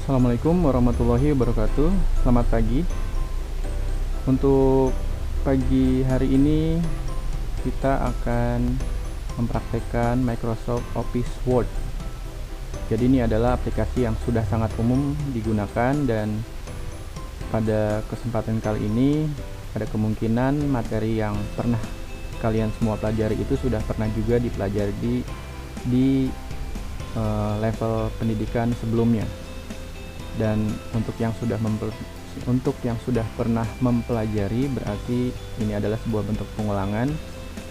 Assalamualaikum warahmatullahi wabarakatuh. Selamat pagi. Untuk pagi hari ini kita akan mempraktekkan Microsoft Office Word. Jadi ini adalah aplikasi yang sudah sangat umum digunakan, dan pada kesempatan kali ini ada kemungkinan materi yang pernah kalian semua pelajari itu sudah pernah juga dipelajari di level pendidikan sebelumnya. Dan untuk yang sudah pernah mempelajari, berarti ini adalah sebuah bentuk pengulangan,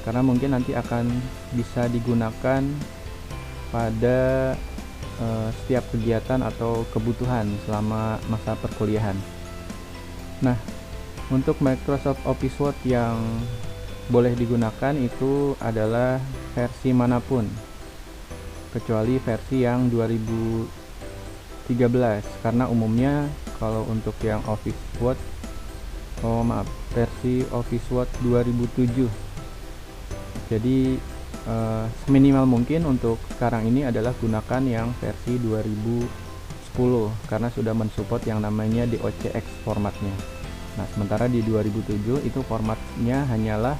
karena mungkin nanti akan bisa digunakan pada setiap kegiatan atau kebutuhan selama masa perkuliahan. Nah, untuk Microsoft Office Word yang boleh digunakan itu adalah versi manapun, kecuali versi yang 2013, karena umumnya kalau untuk yang versi Office Word 2007. Jadi seminimal mungkin untuk sekarang ini adalah gunakan yang versi 2010 karena sudah mensupport yang namanya DOCX formatnya. Nah, sementara di 2007 itu formatnya hanyalah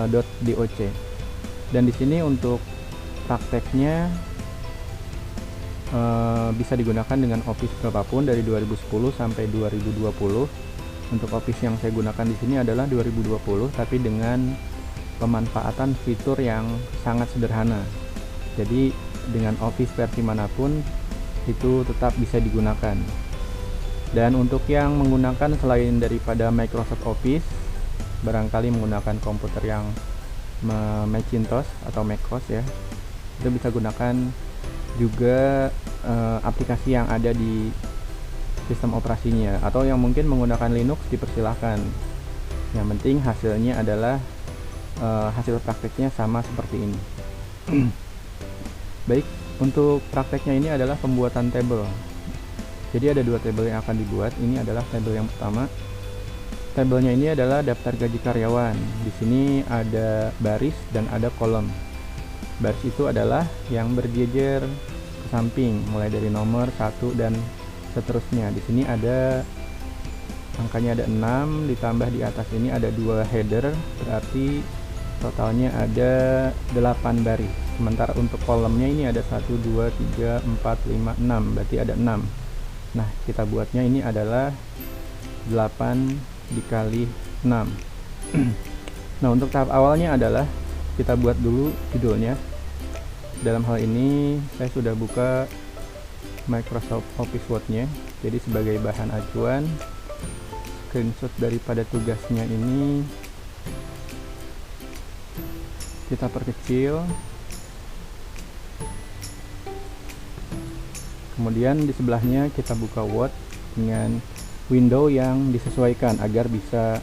.doc. Dan di sini untuk prakteknya bisa digunakan dengan Office berapapun dari 2010 sampai 2020. Untuk Office yang saya gunakan di sini adalah 2020, tapi dengan pemanfaatan fitur yang sangat sederhana. Jadi dengan Office versi manapun itu tetap bisa digunakan. Dan untuk yang menggunakan selain daripada Microsoft Office, barangkali menggunakan komputer yang Macintosh atau MacOS ya, itu bisa gunakan juga aplikasi yang ada di sistem operasinya, atau yang mungkin menggunakan Linux dipersilahkan. Yang penting hasilnya adalah hasil prakteknya sama seperti ini. Baik, untuk prakteknya ini adalah pembuatan tabel. Jadi ada dua tabel yang akan dibuat. Ini adalah tabel yang pertama. Tabelnya ini adalah daftar gaji karyawan. Di sini ada baris dan ada kolom. Baris itu adalah yang berjejer ke samping, mulai dari nomor 1 dan seterusnya. Di sini ada angkanya ada 6, ditambah di atas ini ada 2 header, berarti totalnya ada 8 baris. Sementara untuk kolomnya ini ada 1, 2, 3, 4, 5, 6, berarti ada 6. Nah, kita buatnya ini adalah 8 dikali 6. Nah, untuk tahap awalnya adalah kita buat dulu judulnya. Dalam hal ini saya sudah buka Microsoft Office Word-nya. Jadi sebagai bahan acuan, screenshot daripada tugasnya ini kita perkecil. Kemudian di sebelahnya kita buka Word dengan window yang disesuaikan agar bisa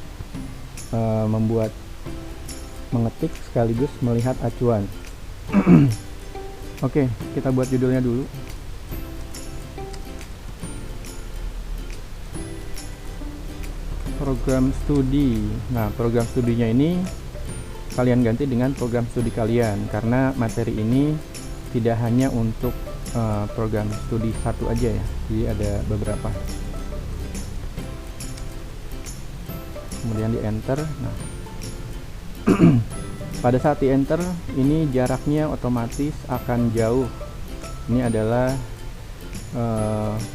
mengetik sekaligus melihat acuan. Oke, kita buat judulnya dulu. Program studi. Nah, program studinya ini kalian ganti dengan program studi kalian, karena materi ini tidak hanya untuk program studi satu aja ya, jadi ada beberapa. Kemudian di enter. Nah, pada saat di enter ini jaraknya otomatis akan jauh. Ini adalah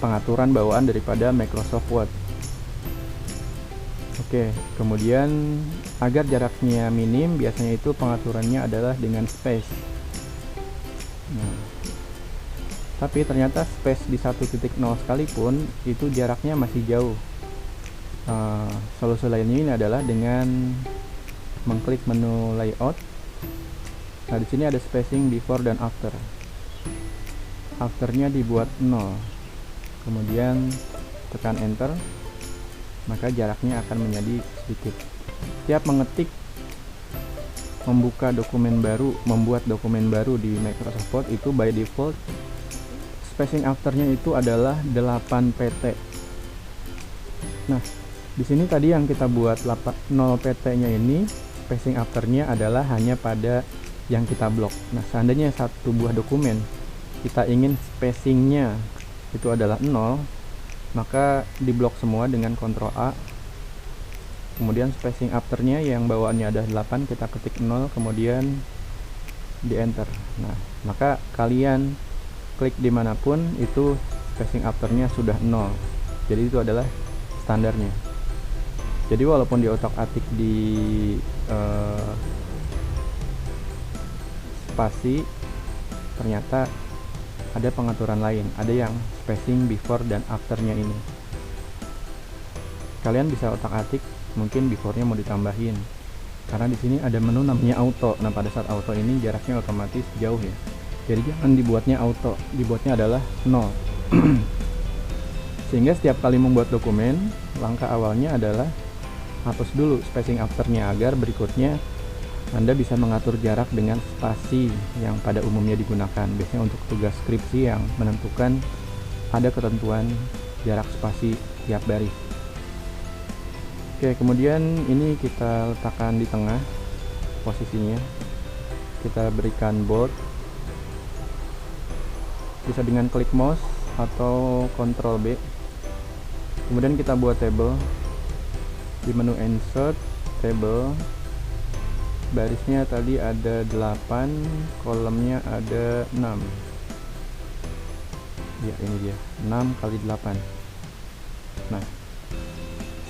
pengaturan bawaan daripada Microsoft Word. Oke, kemudian agar jaraknya minim, biasanya itu pengaturannya adalah dengan space. Nah, tapi ternyata space di 1.0 sekalipun itu jaraknya masih jauh. Solusi lainnya ini adalah dengan mengklik menu layout. Nah, di sini ada spacing before dan after. Afternya dibuat 0. Kemudian tekan enter, maka jaraknya akan menjadi sedikit. Setiap mengetik, membuat dokumen baru di Microsoft Word itu by default spacing afternya itu adalah 8 pt. Nah, di sini tadi yang kita buat 0 pt-nya ini, spacing afternya adalah hanya pada yang kita blok. Nah, seandainya satu buah dokumen kita ingin spacingnya itu adalah 0, maka diblok semua dengan Ctrl A. Kemudian spacing afternya yang bawaannya ada 8, kita ketik 0, kemudian di enter. Nah, maka kalian klik dimanapun itu spacing afternya sudah 0. Jadi itu adalah standarnya. Jadi walaupun di otak-atik di spasi, ternyata ada pengaturan lain, ada yang spacing before dan afternya ini. Kalian bisa otak-atik, mungkin before-nya mau ditambahin, karena di sini ada menu namanya auto. Nah, pada saat auto ini jaraknya otomatis jauh ya. Jadi jangan dibuatnya auto, dibuatnya adalah 0. Sehingga setiap kali membuat dokumen, langkah awalnya adalah hapus dulu spacing afternya agar berikutnya Anda bisa mengatur jarak dengan spasi yang pada umumnya digunakan. Biasanya untuk tugas skripsi yang menentukan ada ketentuan jarak spasi tiap baris. Oke, kemudian ini kita letakkan di tengah posisinya. Kita berikan bold. Bisa dengan klik mouse atau Ctrl B. Kemudian kita buat table. Di menu insert table, barisnya tadi ada 8, kolomnya ada 6. Ya, ini dia, 6 kali 8. Nah,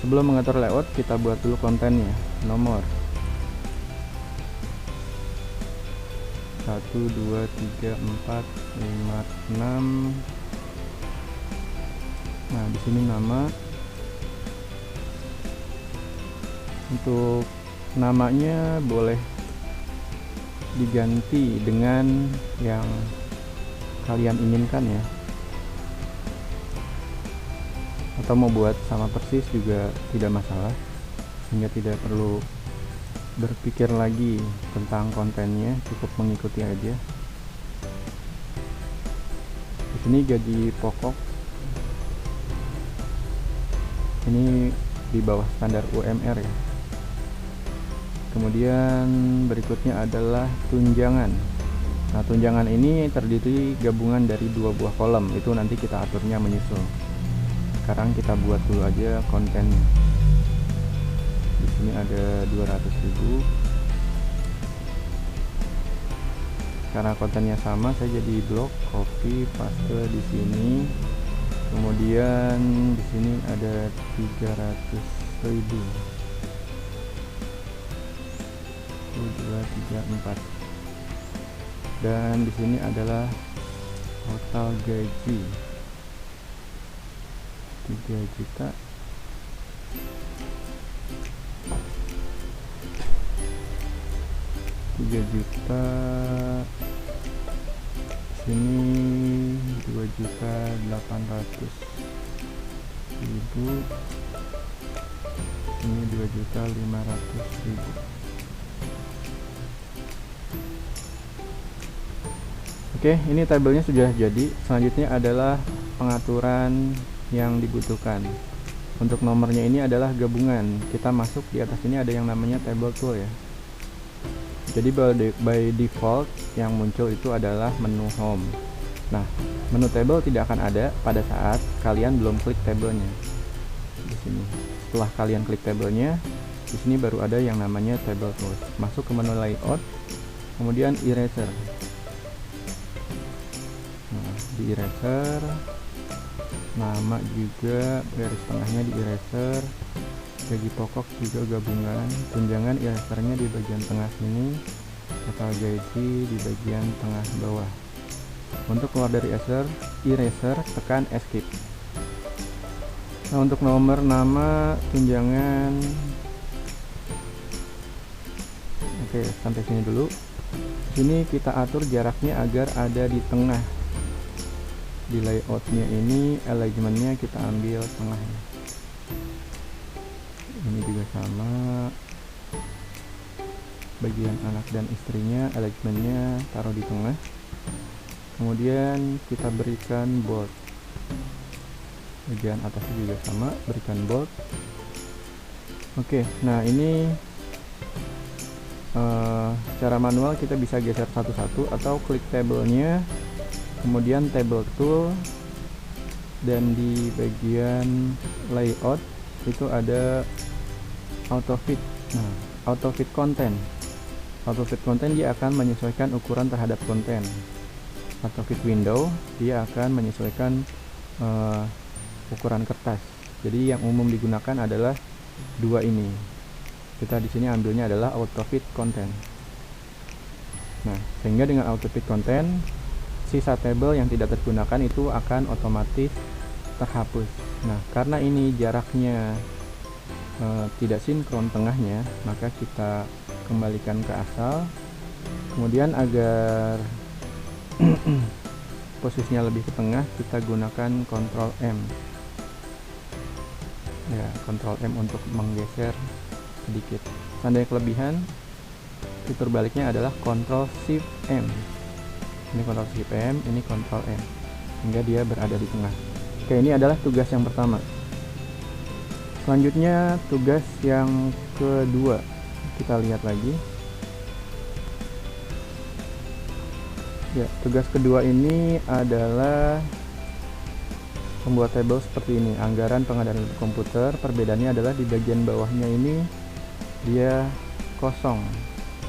sebelum mengatur layout, kita buat dulu kontennya. Nomor 1, 2, 3, 4, 5, 6. Nah, di sini nama. Untuk namanya boleh diganti dengan yang kalian inginkan ya, atau mau buat sama persis juga tidak masalah, sehingga tidak perlu berpikir lagi tentang kontennya, cukup mengikuti aja. Di sini gaji pokok ini di bawah standar UMR ya. Kemudian berikutnya adalah tunjangan. Nah, tunjangan ini terdiri gabungan dari 2 buah kolom. Itu nanti kita aturnya menyusul. Sekarang kita buat dulu aja konten. Di sini ada 200.000. Karena kontennya sama, saya jadi blok, copy, paste di sini. Kemudian di sini ada 300.000. 1, 2, 3, 4. Dan di sini adalah total gaji 3 juta. Sini 2.800.000. Ini 2.500.000. Oke, ini tabelnya sudah jadi. Selanjutnya adalah pengaturan yang dibutuhkan. Untuk nomornya ini adalah gabungan. Kita masuk di atas ini ada yang namanya table tool ya. Jadi by default yang muncul itu adalah menu home. Nah, menu table tidak akan ada pada saat kalian belum klik tabelnya. Di sini. Setelah kalian klik tabelnya, di sini baru ada yang namanya table tools. Masuk ke menu layout, kemudian eraser. Di eraser, nama juga garis tengahnya di eraser, gaji pokok juga gabungan, tunjangan erasernya di bagian tengah sini, total gaji di bagian tengah bawah. Untuk keluar dari eraser tekan escape. Nah, untuk nomor, nama, tunjangan, oke, sampai sini dulu. Sini kita atur jaraknya agar ada di tengah. Di layoutnya ini, alignmentnya kita ambil tengahnya. Ini juga sama. Bagian anak dan istrinya, alignmentnya taruh di tengah. Kemudian kita berikan bold. Bagian atasnya juga sama, berikan bold. Oke, nah ini secara manual kita bisa geser satu-satu atau klik tabelnya, kemudian table tool, dan di bagian layout itu ada auto fit. Nah, auto fit konten. Auto fit konten dia akan menyesuaikan ukuran terhadap konten. Auto fit window dia akan menyesuaikan ukuran kertas. Jadi yang umum digunakan adalah dua ini. Kita di sini ambilnya adalah auto fit konten. Nah, sehingga dengan auto fit konten, sisa tabel yang tidak tergunakan itu akan otomatis terhapus. Nah, karena ini jaraknya tidak sinkron tengahnya, maka kita kembalikan ke asal. Kemudian agar posisinya lebih ke tengah, kita gunakan Ctrl M. Ya, Ctrl M untuk menggeser sedikit. Seandainya kelebihan, fitur baliknya adalah Ctrl Shift M. Ini Ctrl Shift M, ini Ctrl M, hingga dia berada di tengah. Oke, ini adalah tugas yang pertama. Selanjutnya tugas yang kedua, kita lihat lagi. Ya, tugas kedua ini adalah membuat tabel seperti ini. Anggaran pengadaan komputer. Perbedaannya adalah di bagian bawahnya ini dia kosong,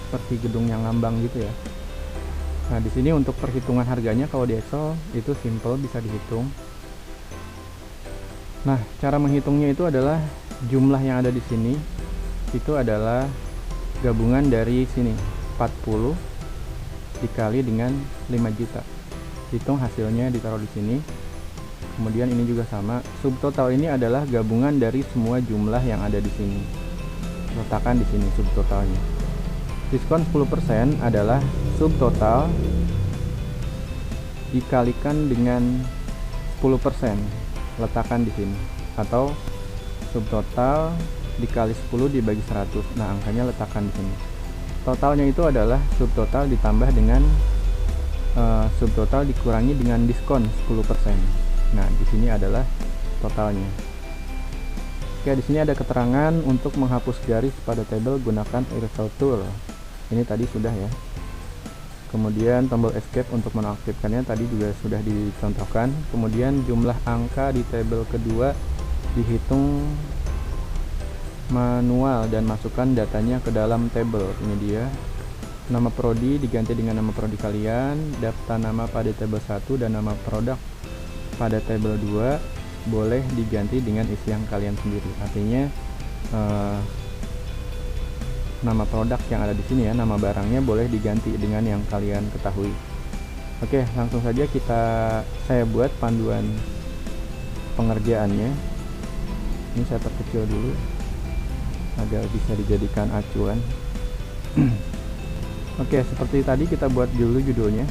seperti gedung yang ngambang gitu ya. Nah, di sini untuk perhitungan harganya kalau di Excel itu simple, bisa dihitung. Nah, cara menghitungnya itu adalah jumlah yang ada di sini itu adalah gabungan dari sini 40 dikali dengan 5 juta. Hitung hasilnya ditaruh di sini. Kemudian ini juga sama. Subtotal ini adalah gabungan dari semua jumlah yang ada di sini. Letakkan di sini subtotalnya. Diskon 10% adalah subtotal dikalikan dengan 10%. Letakkan di sini, atau subtotal dikali 10 dibagi 100. Nah, angkanya letakkan di sini. Totalnya itu adalah subtotal ditambah dengan subtotal dikurangi dengan diskon 10%. Nah, di sini adalah totalnya. Oke, di sini ada keterangan untuk menghapus garis pada tabel gunakan Eraser Tool. Ini tadi sudah ya. Kemudian tombol escape untuk menonaktifkannya tadi juga sudah dicontohkan. Kemudian jumlah angka di tabel kedua dihitung manual dan masukkan datanya ke dalam tabel. Ini dia. Nama prodi diganti dengan nama prodi kalian, daftar nama pada tabel 1 dan nama produk pada tabel 2 boleh diganti dengan isi yang kalian sendiri. Artinya nama produk yang ada di sini ya, nama barangnya boleh diganti dengan yang kalian ketahui. Oke, langsung saja saya buat panduan pengerjaannya. Ini saya perkecil dulu agar bisa dijadikan acuan. Oke, seperti tadi kita buat dulu judulnya.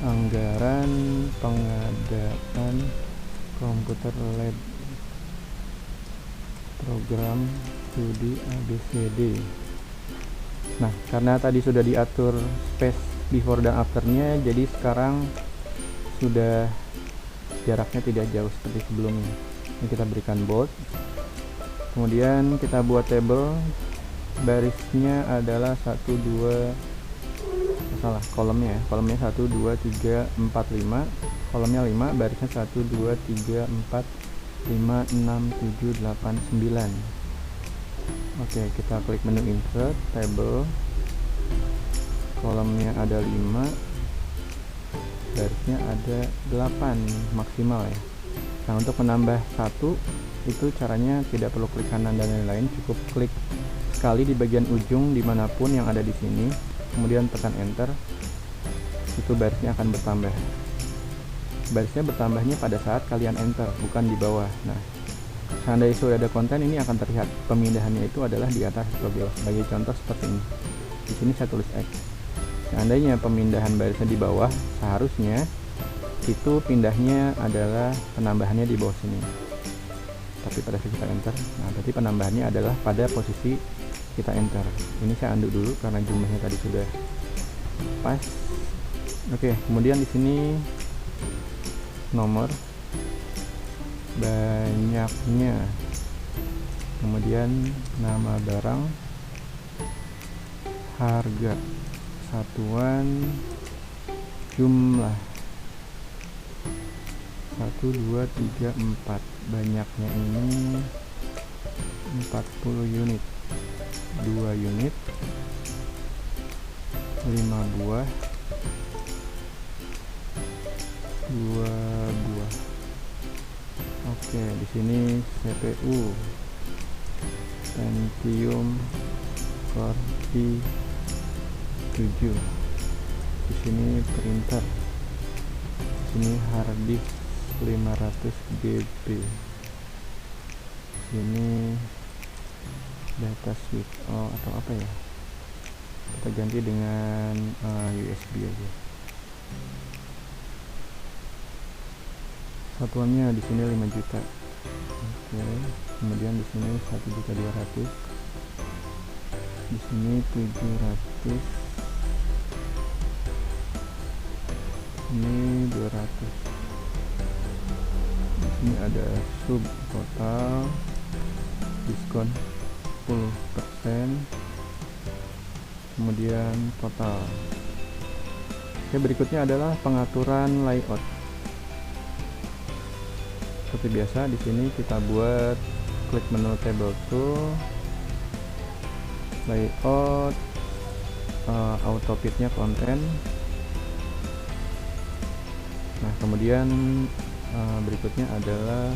Anggaran pengadaan komputer lab program studi ABCD. Nah, karena tadi sudah diatur space before dan afternya, jadi sekarang sudah jaraknya tidak jauh seperti sebelumnya. Ini kita berikan bold. Kemudian kita buat tabel. Barisnya adalah 1, 2, kolomnya ya. Kolomnya 1, 2, 3, 4, 5. Kolomnya 5, barisnya 1, 2, 3, 4, 5, 6, 7, 8, 9. Oke, kita klik menu insert, table. Kolomnya ada 5, barisnya ada 8 maksimal ya. Nah, untuk menambah 1 itu caranya tidak perlu klik kanan dan lain-lain, cukup klik sekali di bagian ujung dimanapun yang ada di sini, kemudian tekan enter. Itu barisnya akan bertambah. Barisnya bertambahnya pada saat kalian enter, bukan di bawah. Nah, seandainya sudah ada konten, ini akan terlihat pemindahannya itu adalah di atas atau bawah. Sebagai contoh seperti ini. Di sini saya tulis X. Seandainya pemindahan barisnya di bawah, seharusnya itu pindahnya adalah penambahannya di bawah sini. Tapi pada saat kita enter, nah berarti penambahannya adalah pada posisi kita enter. Ini saya undo dulu karena jumlahnya tadi sudah pas. Oke, kemudian di sini nomor, banyaknya, kemudian nama barang, harga, satuan, jumlah, 1 2 3 4, banyaknya ini 40 unit, 2 unit, 5 buah, 2 buah. Oke, di sini CPU Pentium Core i7. Di sini printer. Di sini hard disk 500 GB. Sini data switch atau apa ya, kita ganti dengan USB aja. Satuannya di sini 5 juta. Oke, kemudian di sini 1.200.000, di sini 700, ini 200. Di sini ada sub total, diskon 10%, kemudian total. Oke, berikutnya adalah pengaturan layout. Seperti biasa, di sini kita buat klik menu table tool, layout, auto fitnya konten. Nah, kemudian berikutnya adalah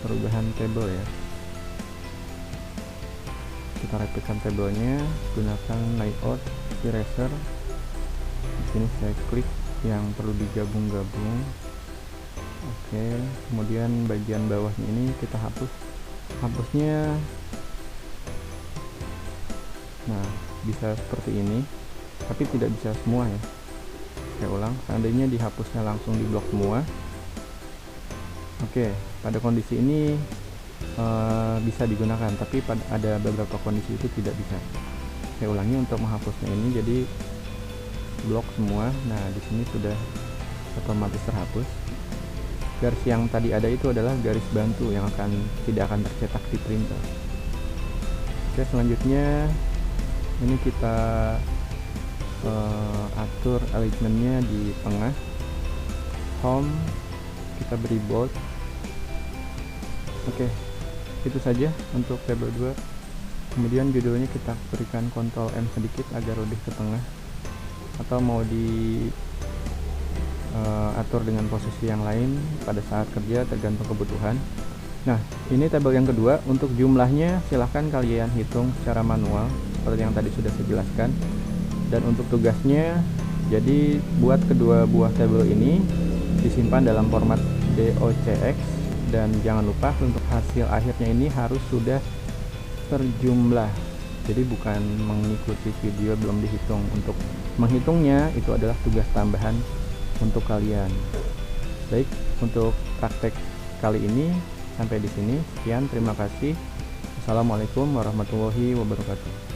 perubahan table ya. Kita rapihkan tabelnya, gunakan layout eraser. Di sini saya klik yang perlu digabung-gabung. Oke, kemudian bagian bawahnya ini kita hapus. Hapusnya, nah, bisa seperti ini, tapi tidak bisa semua ya. Saya ulang, seandainya dihapusnya langsung di blok semua. Oke, pada kondisi ini bisa digunakan, tapi ada beberapa kondisi itu tidak bisa. Saya ulangi untuk menghapusnya ini, jadi blok semua. Nah, di sini sudah otomatis terhapus. Garis yang tadi ada itu adalah garis bantu yang tidak akan tercetak di printer. Oke, selanjutnya ini kita atur alignmentnya di tengah. Home kita beri bold. Oke, itu saja untuk tabel 2. Kemudian judulnya kita berikan Ctrl M sedikit agar lebih ke tengah, atau mau di atur dengan posisi yang lain pada saat kerja, tergantung kebutuhan. Nah, ini tabel yang kedua. Untuk jumlahnya silahkan kalian hitung secara manual seperti yang tadi sudah saya jelaskan. Dan untuk tugasnya, jadi buat kedua buah tabel ini disimpan dalam format docx, dan jangan lupa untuk hasil akhirnya ini harus sudah terjumlah. Jadi bukan mengikuti video belum dihitung. Untuk menghitungnya itu adalah tugas tambahan untuk kalian. Baik, untuk praktek kali ini sampai di sini. Sekian, terima kasih. Assalamualaikum warahmatullahi wabarakatuh.